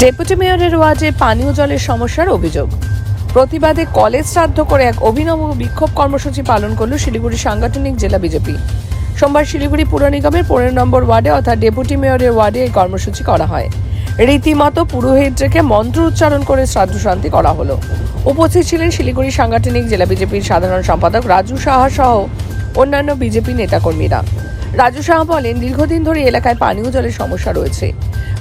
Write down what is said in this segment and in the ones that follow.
Deputy মেয়রের ওয়ার্ডে পানীয় জলের সমস্যার অভিযোগ। প্রতিবাদে কলেজ শ্রাদ্ধ করে এক অভিনব বিক্ষোভ কর্মসূচি পালন করল শিলিগুড়ি সাংগঠনিক জেলা বিজেপি। সোমবার শিলিগুড়ি পুর নিগমের 15 নম্বর ওয়ার্ডে অর্থাৎ ডেপুটি মেয়রের ওয়ার্ডে এই কর্মসূচি করা হয়। রীতিমতো পুরোহিত রেখে মন্ত্র উচ্চারণ করে শ্রাদ্ধ শান্তি করা হলো। উপস্থিত ছিলেন শিলিগুড়ি সাংগঠনিক জেলা বিজেপির সাধারণ সম্পাদক রাজু সাহা সহ অন্যান্য বিজেপি নেতাকর্মীরা। রাজু সাহা বলেন, দীর্ঘদিন ধরে এলাকায় পানীয় জলের সমস্যা রয়েছে।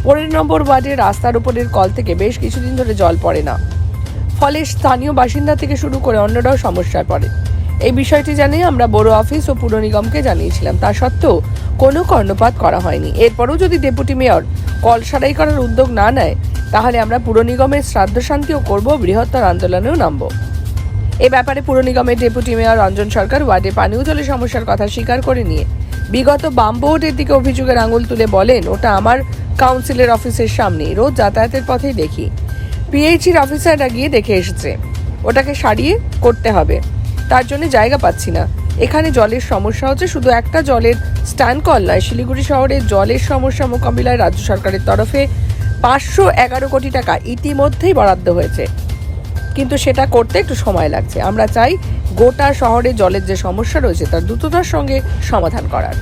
15 নম্বর ওয়ার্ডের রাস্তার উপরের কল থেকে বেশ কিছুদিন ধরে জল পড়ে না, ফলে স্থানীয় বাসিন্দা থেকে শুরু করে অন্যরাও সমস্যায় পড়ে। এই বিষয়টি জানিয়ে আমরা বড় অফিস ও পুর নিগমকে জানিয়েছিলাম, তা সত্ত্বেও কোনো কর্ণপাত করা হয়নি। এরপরও যদি ডেপুটি মেয়র কল সারাই করার উদ্যোগ না নেয়, তাহলে আমরা পুর নিগমের শ্রাদ্ধ শান্তিও করব, বৃহত্তর আন্দোলনেও নামব। এ ব্যাপারে পুর নিগমের ডেপুটি মেয়র রঞ্জন সরকার ওয়ার্ডে পানীয় জলের সমস্যার কথা স্বীকার করে নিয়ে বিগত বাম ভোটের দিকে অভিযোগের আঙুল তুলে বলেন, ওটা আমার কাউন্সিলের অফিসের সামনে, রোজ যাতায়াতের পথেই দেখি। পিএইচির অফিসাররা গিয়ে দেখে এসেছে, ওটাকে সারিয়ে করতে হবে, তার জন্য জায়গা পাচ্ছি না। এখানে জলের সমস্যা হচ্ছে, শুধু একটা জলের স্ট্যান্ড কল নয়, শিলিগুড়ি শহরে জলের সমস্যা মোকাবিলায় রাজ্য সরকারের তরফে 511 কোটি টাকা ইতিমধ্যেই বরাদ্দ হয়েছে, কিন্তু সেটা করতে একটু সময় লাগছে। আমরা চাই গোটা শহরে জলের যে সমস্যা রয়েছে তার দ্রুততার সঙ্গে সমাধান করার।